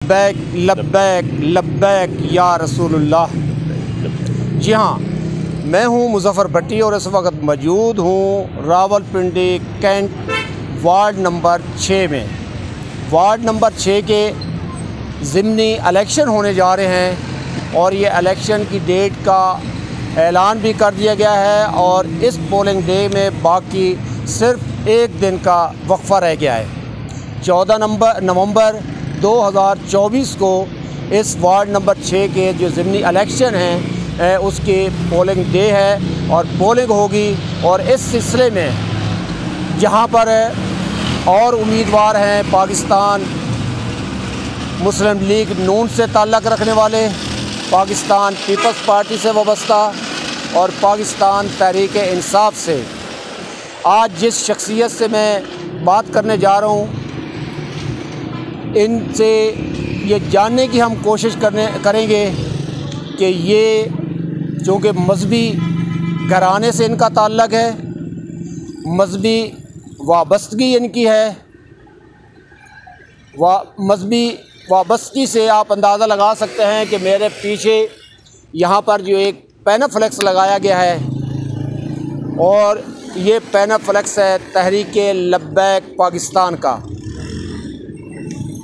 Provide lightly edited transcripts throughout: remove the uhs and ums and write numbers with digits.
लब्बैक लब्बैक लब्बैक या रसूलुल्लाह। जी हाँ, मैं हूँ मुज़फ़्फ़र भट्टी और इस वक्त मौजूद हूँ रावलपिंडी कैंट वार्ड नंबर 6 में। वार्ड नंबर 6 के ज़िमनी इलेक्शन होने जा रहे हैं और ये इलेक्शन की डेट का ऐलान भी कर दिया गया है और इस पोलिंग डे में बाकी सिर्फ एक दिन का वक्फ़ा रह गया है। 14 नवंबर 2024 को इस वार्ड नंबर 6 के जो ज़िमनी इलेक्शन हैं उसकी पोलिंग डे है और पोलिंग होगी। और इस सिलसिले में जहां पर और उम्मीदवार हैं पाकिस्तान मुस्लिम लीग नून से ताल्लुक़ रखने वाले, पाकिस्तान पीपल्स पार्टी से वाबस्ता और पाकिस्तान तहरीक इंसाफ से। आज जिस शख्सियत से मैं बात करने जा रहा हूँ, इनसे ये जानने की हम कोशिश करेंगे कि ये चूँकि मजहबी घराने से इनका ताल्लुक़ है, मजहबी वाबस्तगी इनकी है, मजहबी वाबस्तगी से आप अंदाज़ा लगा सकते हैं कि मेरे पीछे यहाँ पर जो एक पैनाफ्लेक्स लगाया गया है और ये पैनाफ्लेक्स है तहरीक लब्बैक पाकिस्तान का।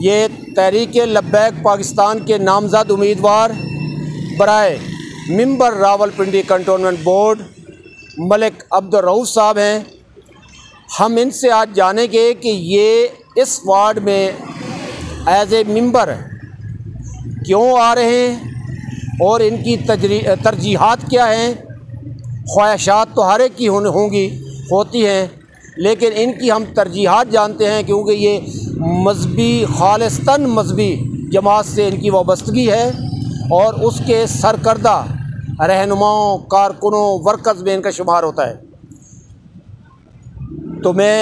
ये तहरीक लब्बैक पाकिस्तान के नामज़द उम्मीदवार बराए मिंबर रावलपिंडी कंटोनमेंट बोर्ड मलिक अब्दुल रऊफ़ साहब हैं। हम इनसे आज जानेंगे कि ये इस वार्ड में एज ए मेंबर क्यों आ रहे हैं और इनकी तरजीहात क्या हैं। ख्वाहिशात तो हर एक की होती हैं, लेकिन इनकी हम तरजीहात जानते हैं क्योंकि ये मजहबी खालिस्तान मजहबी जमात से इनकी वाबस्तगी है और उसके सरकर्दा रहनुमाओं, कारकुनों, वर्कर्स में इनका शुमार होता है। तो मैं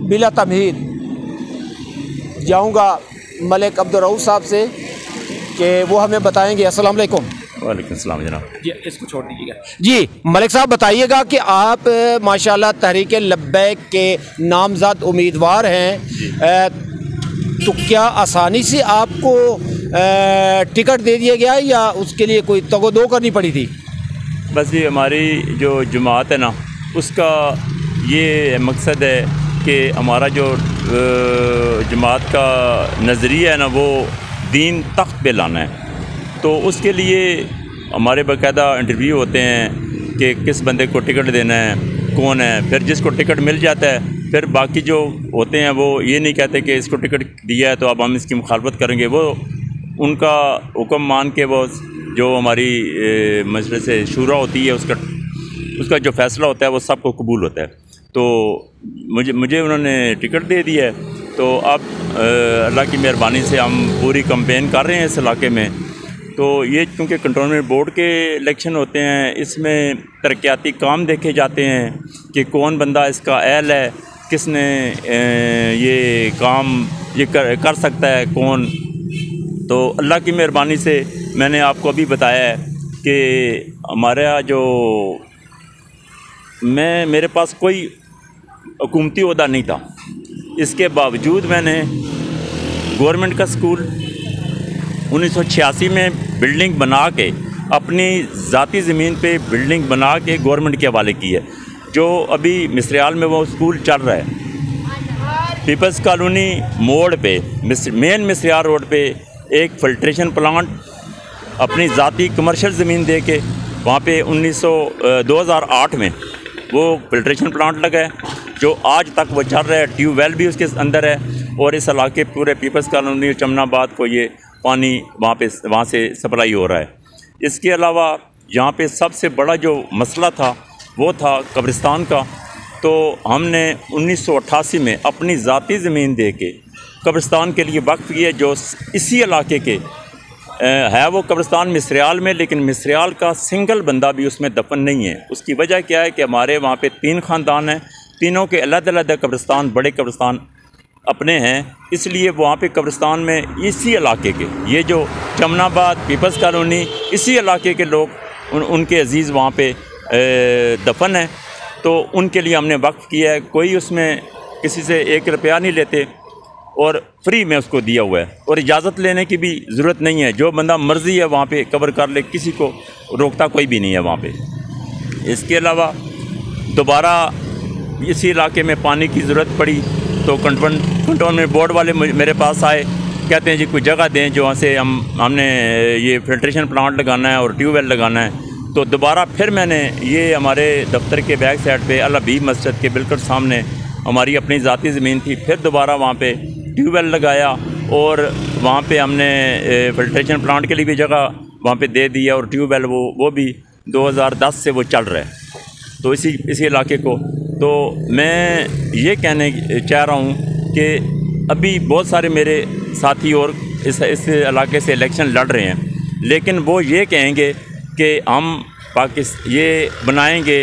बिला तमहीद जाऊंगा मलिक अब्दुल रऊफ़ साहब से कि वो हमें बताएंगे। अस्सलाम वालेकुम। वालेकुम सलाम जनाब। जी, इसको छोड़ दीजिएगा। जी मलिक साहब, बताइएगा कि आप माशाल्लाह तहरीक लब्बैक के नामज़द उम्मीदवार हैं, तो क्या आसानी से आपको टिकट दे दिया गया या उसके लिए कोई तगोदो करनी पड़ी थी? बस ये हमारी जो जमात है ना, उसका ये मकसद है कि हमारा जो जमात का नज़रिया है ना, वो दीन तख्त पे लाना है। तो उसके लिए हमारे बाकायदा इंटरव्यू होते हैं कि किस बंदे को टिकट देना है, कौन है। फिर जिसको टिकट मिल जाता है, फिर बाकी जो होते हैं वो ये नहीं कहते कि इसको टिकट दिया है तो अब हम इसकी मुखालफत करेंगे। वो उनका हुक्म मान के वो जो हमारी मजलिस शूरा होती है उसका जो फ़ैसला होता है वो सबको कबूल होता है। तो मुझे उन्होंने टिकट दे दिया है। तो अब अल्लाह की मेहरबानी से हम पूरी कैंपेन कर रहे हैं इस इलाके में। तो ये क्योंकि कंटोनमेंट बोर्ड के इलेक्शन होते हैं, इसमें तरक्याती काम देखे जाते हैं कि कौन बंदा इसका अहल है, किसने ये काम ये कर सकता है कौन। तो अल्लाह की मेहरबानी से मैंने आपको अभी बताया है कि हमारा जो मेरे पास कोई हुकूमती ओहदा नहीं था, इसके बावजूद मैंने गवर्नमेंट का स्कूल 1986 में बिल्डिंग बना के अपनी ज़ाती ज़मीन पे बिल्डिंग बना के गवर्नमेंट के हवाले की है, जो अभी मिसरियाल में वो स्कूल चल रहा है। पीपल्स कॉलोनी मोड़ पे मेन मिसरियाल रोड पे एक फिल्ट्रेशन प्लांट अपनी ज़ाती कमर्शियल ज़मीन दे के वहाँ पे 2008 में वो फिल्ट्रेशन प्लांट लगा है, जो आज तक वो चल रहा है। ट्यूबवेल भी उसके अंदर है और इस इलाके पूरे पीपल्स कॉलोनी चमनाबाद को ये पानी वहाँ से सप्लाई हो रहा है। इसके अलावा यहाँ पे सबसे बड़ा जो मसला था वो था कब्रिस्तान का। तो हमने 1988 में अपनी ज़ाती ज़मीन दे के कब्रिस्तान के लिए वक्फ किया, जो इसी इलाके के है। वो कब्रिस्तान मिसरियाल में, लेकिन मिसरियाल का सिंगल बंदा भी उसमें दफन नहीं है। उसकी वजह क्या है कि हमारे वहाँ पे 3 ख़ानदान हैं, तीनों के अलग-अलग कब्रिस्तान, बड़े कब्रिस्तान अपने हैं। इसलिए वहाँ पे कब्रिस्तान में इसी इलाके के ये जो जमनाबाद पीपल्स कॉलोनी, इसी इलाके के लोग उनके अजीज़ वहाँ पे दफन है। तो उनके लिए हमने वक्फ किया है। कोई उसमें किसी से 1 रुपया नहीं लेते। और फ्री में उसको दिया हुआ है, और इजाज़त लेने की भी ज़रूरत नहीं है। जो बंदा मर्ज़ी है वहाँ पे कवर कर ले, किसी को रोकता कोई भी नहीं है वहाँ पे। इसके अलावा दोबारा इसी इलाके में पानी की ज़रूरत पड़ी तो कंटोनमेंट बोर्ड वाले मेरे पास आए, कहते हैं जी कोई जगह दें जो वहाँ से हमने ये फिल्ट्रेशन प्लांट लगाना है और ट्यूबवेल लगाना है। तो दोबारा फिर मैंने ये हमारे दफ्तर के बैक साइड पे अल हबीब मस्जिद के बिल्कुल सामने हमारी अपनी ज़ाती ज़मीन थी, फिर दोबारा वहाँ पे ट्यूबवेल लगाया और वहाँ पे हमने फिल्ट्रेशन प्लांट के लिए भी जगह वहाँ पे दे दी है, और ट्यूबवेल वो भी 2010 से वो चल रहा है। तो इसी इलाके को तो मैं ये कहने चाह रहा हूँ कि अभी बहुत सारे मेरे साथी और इस इलाके से इलेक्शन लड़ रहे हैं, लेकिन वो ये कहेंगे कि हम ये बनाएंगे,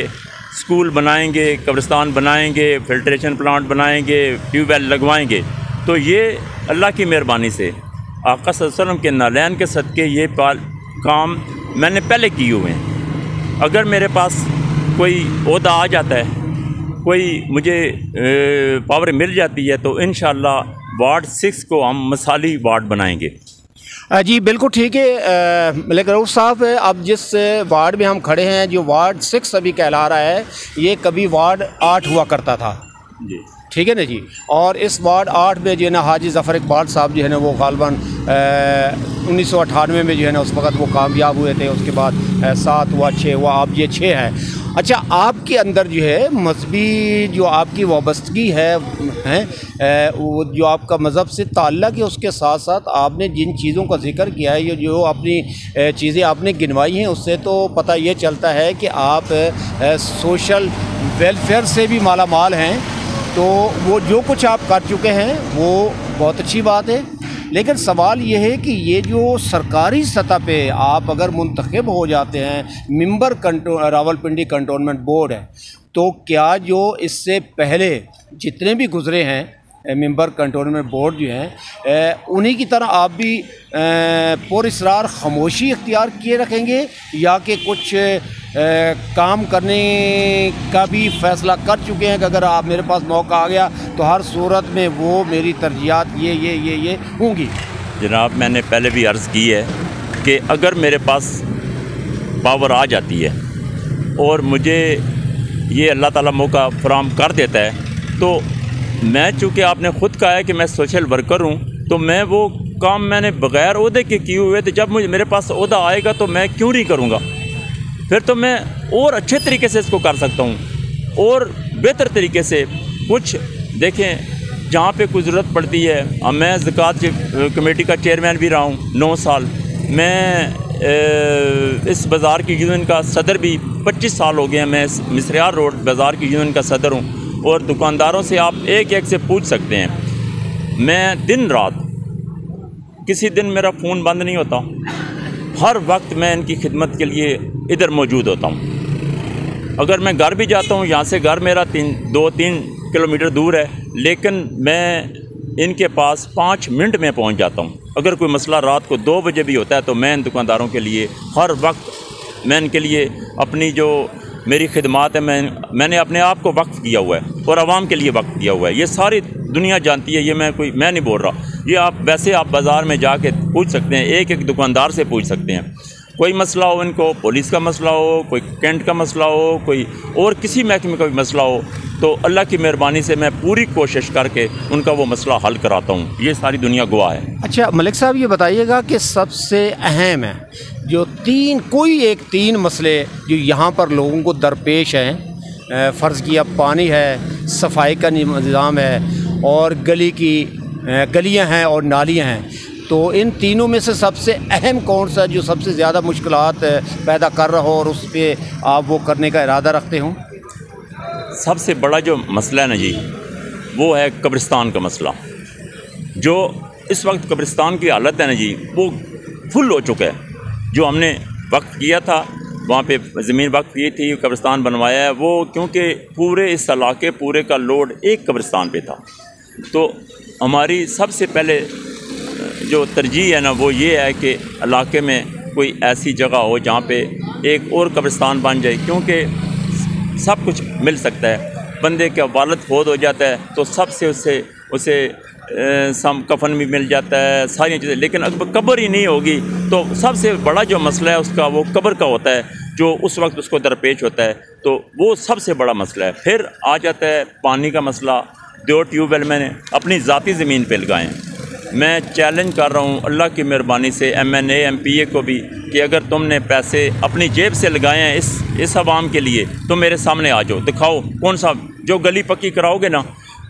स्कूल बनाएंगे, कब्रिस्तान बनाएंगे, फिल्ट्रेशन प्लांट बनाएंगे, ट्यूबवेल लगवाएंगे। तो ये अल्लाह की मेहरबानी से आका सल्लल्लाहु अलैहि वसल्लम के नालैन के सदक़े ये काम मैंने पहले किए हुए हैं। अगर मेरे पास कोई ओहदा आ जाता है, कोई मुझे पावर मिल जाती है, तो इंशाअल्लाह वार्ड 6 को हम मिसाली वार्ड बनाएंगे। जी बिल्कुल ठीक है। लेकिन रऊफ़ साहब, अब जिस वार्ड में हम खड़े हैं, जो वार्ड 6 अभी कहला रहा है, ये कभी वार्ड 8 हुआ करता था जी, ठीक है ना जी। और इस वार्ड 8 में जो है ना हाजी ज़फ़र इकबाल साहब जो है ना वो ग़ालिबन 1998 में जो है ना उस वक़्त वो कामयाब हुए थे। उसके बाद 7 हुआ, 6 हुआ, अब ये 6 है। अच्छा, आपके अंदर जो है मजहबी जो आपकी वाबस्तगी है वो जो आपका मज़हब से ताल्लुक़ है, उसके साथ साथ आपने जिन चीज़ों का जिक्र किया है, जो अपनी चीज़ें आपने गिनवाई हैं, उससे तो पता ये चलता है कि आप सोशल वेलफेयर से भी माला माल हैं। तो वो जो कुछ आप कर चुके हैं वो बहुत अच्छी बात है। लेकिन सवाल ये है कि ये जो सरकारी सतह पे आप अगर मुंतखब हो जाते हैं, मेंबर रावलपिंडी कंटोनमेंट बोर्ड है, तो क्या जो इससे पहले जितने भी गुज़रे हैं मेंबर कंटोनमेंट बोर्ड जो हैं, उन्हीं की तरह आप भी पुरअसरार ख़ामोशी इख्तियार किए रखेंगे, या कि कुछ काम करने का भी फ़ैसला कर चुके हैं कि अगर आप मेरे पास मौका आ गया तो हर सूरत में वो मेरी तरजीहात ये होंगी? जनाब, मैंने पहले भी अर्ज़ की है कि अगर मेरे पास पावर आ जाती है और मुझे ये अल्लाह ताला मौका फराहम कर देता है, तो मैं, चूँकि आपने ख़ुद कहा है कि मैं सोशल वर्कर हूँ, तो मैं वो काम मैंने बग़ैर ओहदे के किए हुए थे। जब मेरे पास ओहदा आएगा तो मैं क्यों नहीं करूँगा? फिर तो मैं और अच्छे तरीके से इसको कर सकता हूँ और बेहतर तरीके से। कुछ देखें, जहाँ पे कोई ज़रूरत पड़ती है, अब मैं ज़कात कमेटी का चेयरमैन भी रहा हूँ 9 साल। मैं इस बाज़ार की यूनियन का सदर भी 25 साल हो गए हैं। मैं मिसरियाल रोड बाज़ार की यूनियन का सदर हूँ, और दुकानदारों से आप एक से पूछ सकते हैं। मैं दिन रात, किसी दिन मेरा फ़ोन बंद नहीं होता, हर वक्त मैं इनकी खिदमत के लिए इधर मौजूद होता हूँ। अगर मैं घर भी जाता हूँ, यहाँ से घर मेरा 2-3 किलोमीटर दूर है, लेकिन मैं इनके पास 5 मिनट में पहुँच जाता हूँ। अगर कोई मसला रात को 2 बजे भी होता है तो मैं इन दुकानदारों के लिए हर वक्त मैं इनके लिए अपनी जो मेरी खिदमत है, मैंने अपने आप को वक्फ किया हुआ है और आवाम के लिए वक्फ किया हुआ है। ये सारी दुनिया जानती है, ये मैं नहीं बोल रहा। ये आप वैसे आप बाज़ार में जाके पूछ सकते हैं, एक दुकानदार से पूछ सकते हैं। कोई मसला हो इनको, पुलिस का मसला हो, कोई कैंट का मसला हो, कोई और किसी महकमे का भी मसला हो, तो अल्लाह की मेहरबानी से मैं पूरी कोशिश करके उनका वो मसला हल कराता हूँ। ये सारी दुनिया गवाह है। अच्छा मलिक साहब, ये बताइएगा कि सबसे अहम है जो 3 मसले जो यहाँ पर लोगों को दरपेश हैं, फ़र्ज़ किया पानी है, सफाई का निज़ाम है और गलियाँ हैं और नालियाँ हैं, तो इन तीनों में से सबसे अहम कौन सा जो सबसे ज़्यादा मुश्किलात पैदा कर रहा हो और उस पर आप वो करने का इरादा रखते हों? सबसे बड़ा जो मसला है ना जी, वो है कब्रिस्तान का मसला। जो इस वक्त कब्रिस्तान की हालत है ना जी, वो फुल हो चुका है। जो हमने वक्त किया था, वहाँ पे ज़मीन वक्त की थी, कब्रिस्तान बनवाया है वो, क्योंकि पूरे इस इलाके पूरे का लोड एक कब्रिस्तान पे था। तो हमारी सबसे पहले जो तरजीह है ना, वो ये है कि इलाके में कोई ऐसी जगह हो जहाँ पे एक और कब्रिस्तान बन जाए, क्योंकि सब कुछ मिल सकता है। बंदे का वालिद फौत हो जाता है तो सबसे उसे सम कफन भी मिल जाता है, सारी चीज़ें, लेकिन अगर कब्र ही नहीं होगी तो सबसे बड़ा जो मसला है उसका वो कब्र का होता है, जो उस वक्त उसको दरपेश होता है, तो वो सबसे बड़ा मसला है। फिर आ जाता है पानी का मसला। 2 ट्यूबवेल मैंने अपनी ज़ाती ज़मीन पे लगाए हैं। मैं चैलेंज कर रहा हूँ अल्लाह की मेहरबानी से MNA MPA को भी कि अगर तुमने पैसे अपनी जेब से लगाए हैं इस आवाम के लिए तो मेरे सामने आ जाओ, दिखाओ कौन सा, जो गली पक्की कराओगे ना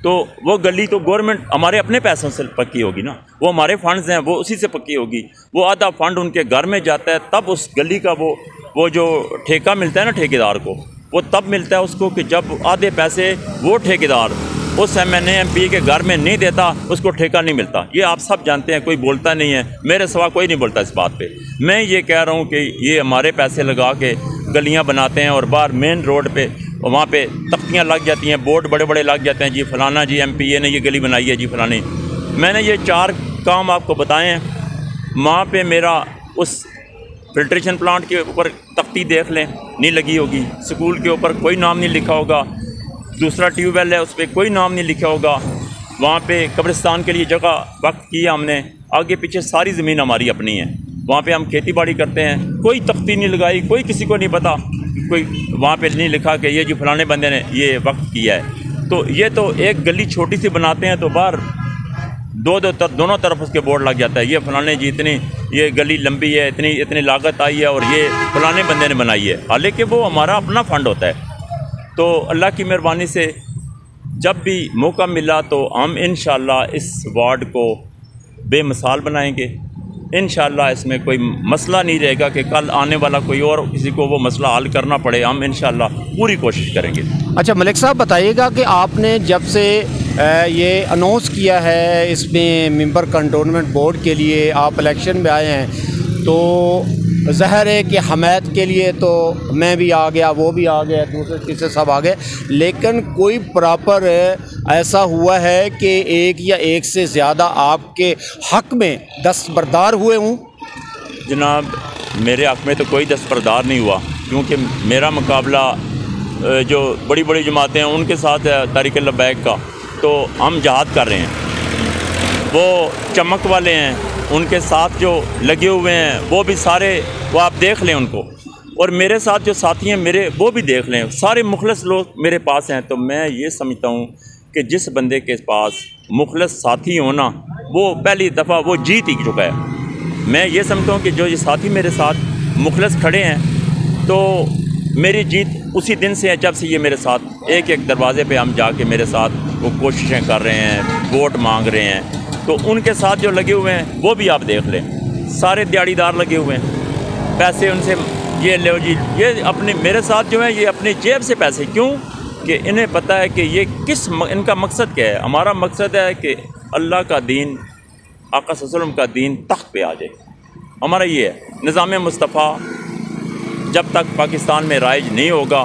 तो वो गली तो गवर्नमेंट हमारे अपने पैसों से पक्की होगी ना, वो हमारे फंड्स हैं, वो उसी से पक्की होगी। वो आधा फंड उनके घर में जाता है, तब उस गली का वो जो ठेका मिलता है ना ठेकेदार को, वो तब मिलता है उसको कि जब आधे पैसे वो ठेकेदार उस MNA MPA के घर में नहीं देता, उसको ठेका नहीं मिलता। ये आप सब जानते हैं, कोई बोलता नहीं है, मेरे सिवा कोई नहीं बोलता इस बात पे। मैं ये कह रहा हूँ कि ये हमारे पैसे लगा के गलियाँ बनाते हैं और बाहर मेन रोड पे वहाँ पे तख्तियाँ लग जाती हैं, बोर्ड बड़े बड़े लग जाते हैं, जी फलाना जी MPA ने ये गली बनाई है, जी फलानी। मैंने ये 4 काम आपको बताए हैं। वहाँ पे मेरा उस फिल्ट्रेशन प्लांट के ऊपर तख्ती देख लें, नहीं लगी होगी। स्कूल के ऊपर कोई नाम नहीं लिखा होगा। दूसरा ट्यूबवेल है, उस पर कोई नाम नहीं लिखा होगा। वहाँ पे कब्रिस्तान के लिए जगह वक्त की है हमने, आगे पीछे सारी ज़मीन हमारी अपनी है। वहाँ पे हम खेती बाड़ी करते हैं, कोई तख्ती नहीं लगाई, कोई किसी को नहीं पता, कोई वहाँ पे नहीं लिखा कि ये जी फलाने बंदे ने ये वक्त किया है। तो ये तो एक गली छोटी सी बनाते हैं तो बाहर दोनों तरफ उसके बोर्ड लग जाता है, ये फलाने जी इतनी ये गली लंबी है, इतनी लागत आई है और ये फलाने बंदे ने बनाई है, हालांकि वो हमारा अपना फ़ंड होता है। तो अल्लाह की मेहरबानी से जब भी मौका मिला तो हम इंशाअल्लाह इस वार्ड को बेमिसाल बनाएंगे। इंशाअल्लाह इसमें कोई मसला नहीं रहेगा कि कल आने वाला कोई और किसी को वो मसला हल करना पड़े। हम इंशाअल्लाह पूरी कोशिश करेंगे। अच्छा मलिक साहब, बताइएगा कि आपने जब से ये अनाउंस किया है इसमें मेंबर कंटोनमेंट बोर्ड के लिए आप इलेक्शन में आए हैं, तो ज़ाहिर है कि हमायत के लिए तो मैं भी आ गया, वो भी आ गया, दूसरे तीसरे सब आ गए, लेकिन कोई प्रॉपर ऐसा हुआ है कि एक या एक से ज़्यादा आपके हक़ में दस्तबरदार हुए हूँ? जनाब, मेरे हक़ में तो कोई दस्तबरदार नहीं हुआ, क्योंकि मेरा मुकाबला जो बड़ी बड़ी जमातें हैं उनके साथ है तारीक़ लब्बैक का, तो हम जहाद कर रहे हैं। वो चमक वाले हैं, उनके साथ जो लगे हुए हैं वो भी सारे, वो आप देख लें उनको, और मेरे साथ जो साथी हैं मेरे वो भी देख लें, सारे मुखलस लोग मेरे पास हैं। तो मैं ये समझता हूँ कि जिस बंदे के पास मुखलस साथी हो ना, वो पहली दफ़ा वो जीत ही चुका है। मैं ये समझता हूँ कि जो ये साथी मेरे साथ मुखलस खड़े हैं, तो मेरी जीत उसी दिन से है जब से ये मेरे साथ एक एक दरवाज़े पे हम जाके मेरे साथ वो कोशिशें कर रहे हैं, वोट मांग रहे हैं। तो उनके साथ जो लगे हुए हैं वो भी आप देख लें, सारे दिहाड़ीदार लगे हुए हैं, पैसे उनसे ये लो जी, ये अपने मेरे साथ जो है ये अपनी जेब से पैसे, क्यों कि इन्हें पता है कि ये इनका मकसद क्या है। हमारा मकसद है कि अल्लाह का दीन, आका सल्लल्लाहु अलैहि वसल्लम का दीन तख्त पे आ जाए। हमारा ये है निज़ाम मुस्तफ़ा जब तक पाकिस्तान में राइज नहीं होगा,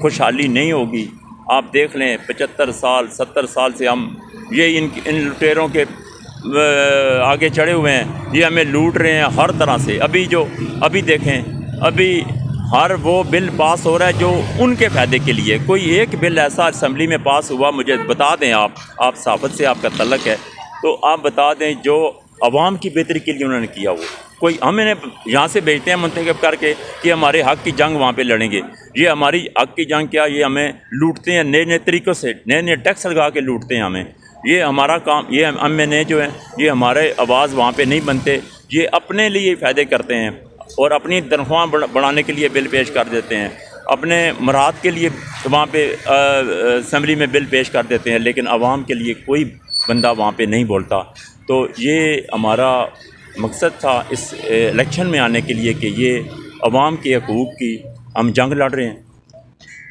खुशहाली नहीं होगी। आप देख लें 75 साल 70 साल से हम ये इन लुटेरों के आगे चढ़े हुए हैं, ये हमें लूट रहे हैं हर तरह से। अभी देखें, अभी हर वो बिल पास हो रहा है जो उनके फ़ायदे के लिए। कोई एक बिल ऐसा असम्बली में पास हुआ, मुझे बता दें, आप सहाफ़त से आपका तल्लक है तो आप बता दें जो अवाम की बेहतरी के लिए उन्होंने किया। वो कोई हम इन्हें यहाँ से भेजते हैं मुंतखब करके कि हमारे हक़ की जंग वहाँ पे लड़ेंगे। ये हमारी हक़ की जंग क्या, ये हमें लूटते हैं नए नए तरीक़ों से, नए नए टैक्स लगा के लूटते हैं हमें। ये हमारा काम, ये MNA जो है ये हमारे आवाज़ वहाँ पे नहीं बनते, ये अपने लिए फ़ायदे करते हैं और अपनी तनख्वाह बढ़ाने के लिए बिल पेश कर देते हैं, अपने मराद के लिए वहाँ पे असम्बली में बिल पेश कर देते हैं, लेकिन आवाम के लिए कोई बंदा वहाँ पे नहीं बोलता। तो ये हमारा मकसद था इस इलेक्शन में आने के लिए कि ये अवाम के हकूक़ की हम जंग लड़ रहे हैं।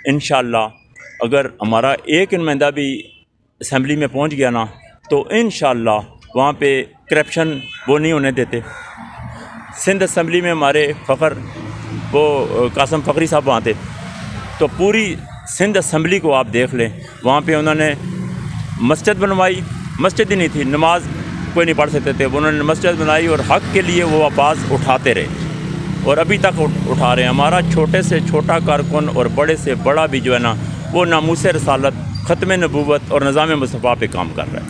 इंशाअल्लाह अगर हमारा एक नुमाइंदा भी असम्बली में पहुंच गया ना, तो इंशाअल्लाह वहाँ पे करप्शन वो नहीं होने देते। सिंध असम्बली में हमारे फ़खर वो कासम फ़खरी साहब वहाँ थे, तो पूरी सिंध असम्बली को आप देख लें, वहाँ पे उन्होंने मस्जिद बनवाई, मस्जिद ही नहीं थी, नमाज कोई नहीं पढ़ सकते थे, उन्होंने मस्जिद बनाई और हक़ के लिए वो आवाज़ उठाते रहे और अभी तक उठा रहे हैं। हमारा छोटे से छोटा कारकुन और बड़े से बड़ा भी जो है ना, वो नामूस रसालत, ख़त्म नबूवत और निज़ाम मुस्तफ़ा पे काम कर रहा है।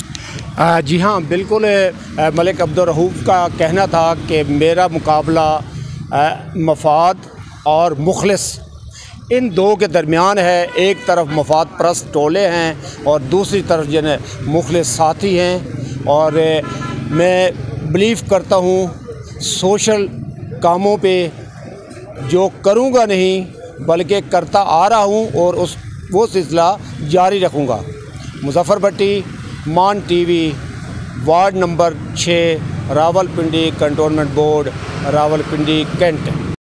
जी हाँ, बिल्कुल। मलिक अब्दुल रऊफ़ का कहना था कि मेरा मुकाबला मफाद और मुखलिस इन दो के दरमियान है। एक तरफ मफाद परस्त टोले हैं और दूसरी तरफ जो है मुखलिस साथी हैं। और मैं बिलीव करता हूँ सोशल कामों पे जो करूँगा नहीं बल्कि करता आ रहा हूँ और वो सिलसिला जारी रखूँगा। Muzaffar Bhatti, Maan TV, ward number 6, Rawalpindi cantonment board, Rawalpindi, cantt.